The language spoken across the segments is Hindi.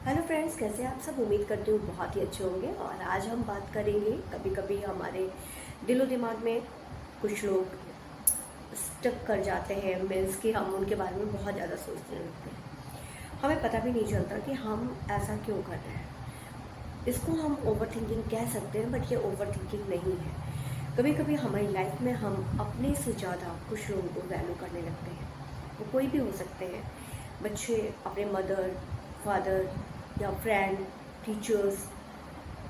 हेलो फ्रेंड्स, कैसे हैं आप सब। उम्मीद करती हूँ बहुत ही अच्छे होंगे। और आज हम बात करेंगे, कभी कभी हमारे दिलो दिमाग में कुछ लोग स्टक कर जाते हैं, मीन्स कि हम उनके बारे में बहुत ज़्यादा सोचने लगते हैं। हमें पता भी नहीं चलता कि हम ऐसा क्यों कर रहे हैं। इसको हम ओवर थिंकिंग कह सकते हैं, बट ये ओवर थिंकिंग नहीं है। कभी कभी हमारी लाइफ में हम अपने से ज़्यादा कुछ लोगों को वैल्यू करने लगते हैं। वो कोई भी हो सकते हैं, बच्चे अपने मदर, फादर या फ्रेंड, टीचर्स,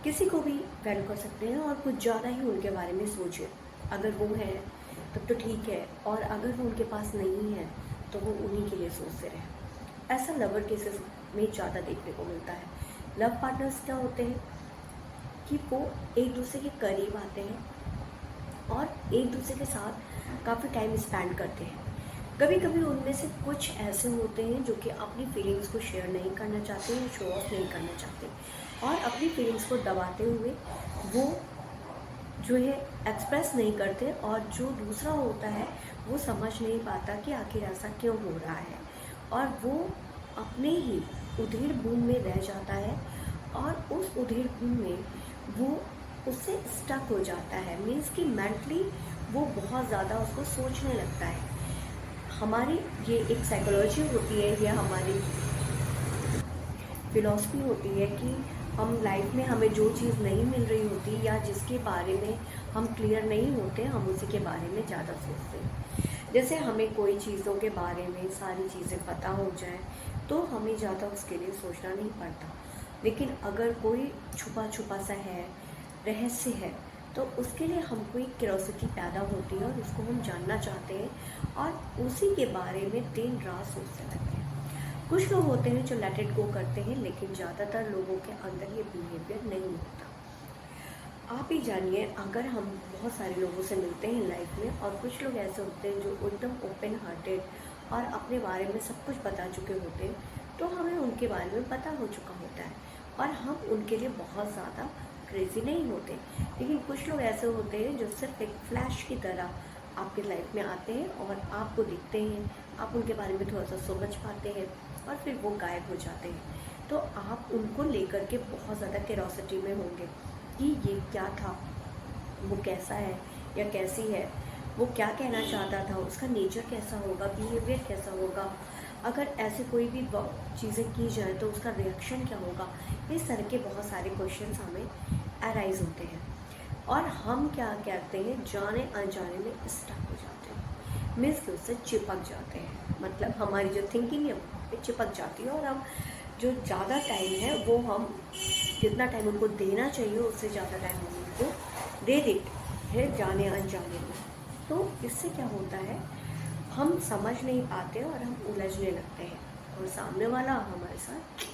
किसी को भी वैल्यू कर सकते हैं और कुछ ज़्यादा ही उनके बारे में सोचें। अगर वो है तब तो ठीक है, और अगर वो उनके पास नहीं है तो वो उन्हीं के लिए सोचते रहें। ऐसा लवर केसेस में ज़्यादा देखने को मिलता है। लव पार्टनर्स क्या होते हैं कि वो एक दूसरे के करीब आते हैं और एक दूसरे के साथ काफ़ी टाइम स्पेंड करते हैं। कभी कभी उनमें से कुछ ऐसे होते हैं जो कि अपनी फीलिंग्स को शेयर नहीं करना चाहते हैं, शो ऑफ नहीं करना चाहते, और अपनी फीलिंग्स को दबाते हुए वो जो है एक्सप्रेस नहीं करते, और जो दूसरा होता है वो समझ नहीं पाता कि आखिर ऐसा क्यों हो रहा है, और वो अपने ही उधेड़ बुन में रह जाता है, और उस उधेड़ बुन में वो उससे स्टक हो जाता है। मीन्स कि मेंटली वो बहुत ज़्यादा उसको सोचने लगता है। हमारी ये एक साइकोलॉजी होती है, ये हमारी फिलॉसफी होती है कि हम लाइफ में हमें जो चीज़ नहीं मिल रही होती या जिसके बारे में हम क्लियर नहीं होते, हम उसी के बारे में ज़्यादा सोचते हैं। जैसे हमें कोई चीज़ों के बारे में सारी चीज़ें पता हो जाए तो हमें ज़्यादा उसके लिए सोचना नहीं पड़ता। लेकिन अगर कोई छुपा छुपा सा है, रहस्य है, तो उसके लिए हमको एक क्यूरोसिटी पैदा होती है और उसको हम जानना चाहते हैं और उसी के बारे में दिन रात सोचते रहते हैं। कुछ लोग होते हैं जो लेट इट गो करते हैं, लेकिन ज़्यादातर लोगों के अंदर ये बिहेवियर नहीं होता। आप ही जानिए, अगर हम बहुत सारे लोगों से मिलते हैं लाइफ में, और कुछ लोग ऐसे होते हैं जो एकदम ओपन हार्टेड और अपने बारे में सब कुछ बता चुके होते हैं, तो हमें उनके बारे में पता हो चुका होता है और हम उनके लिए बहुत ज़्यादा क्रेजी नहीं होते। लेकिन कुछ लोग ऐसे होते हैं जो सिर्फ एक फ्लैश की तरह आपकी लाइफ में आते हैं और आपको दिखते हैं, आप उनके बारे में थोड़ा सा समझ पाते हैं और फिर वो गायब हो जाते हैं। तो आप उनको लेकर के बहुत ज़्यादा क्यूरोसिटी में होंगे कि ये क्या था, वो कैसा है या कैसी है, वो क्या कहना चाहता था, उसका नेचर कैसा होगा, बिहेवियर कैसा होगा, अगर ऐसे कोई भी चीज़ें की जाए तो उसका रिएक्शन क्या होगा। इस तरह के बहुत सारे क्वेश्चंस हमें अराइज होते हैं और हम क्या करते हैं, जाने अनजाने में स्टक हो जाते हैं। मीन्स कि उससे चिपक जाते हैं, मतलब हमारी जो थिंकिंग है वो चिपक जाती है और हम जो ज़्यादा टाइम है वो हम जितना टाइम उनको देना चाहिए उससे ज़्यादा टाइम हम उनको दे देते हैं जाने अनजाने में। तो इससे क्या होता है, हम समझ नहीं पाते और हम उलझने लगते हैं और सामने वाला हमारे साथ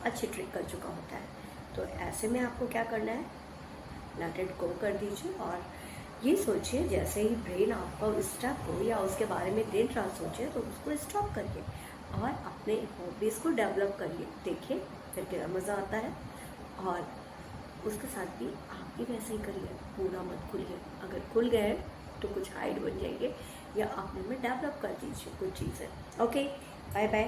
अच्छी ट्रिक कर चुका होता है। तो ऐसे में आपको क्या करना है, लेट इट गो कर दीजिए और ये सोचिए, जैसे ही ब्रेन आपका स्टक हो या उसके बारे में दिन रात सोचे, तो उसको स्टॉप करिए और अपने हॉबीज़ को डेवलप करिए। देखिए फिर कितना मज़ा आता है। और उसके साथ भी आप भी वैसे ही करिए, पूरा मत खुलिए। अगर खुल गए तो कुछ हाइड बन जाएंगे या अपने में डेवलप कर दीजिए कुछ चीज़ें। Okay, bye bye.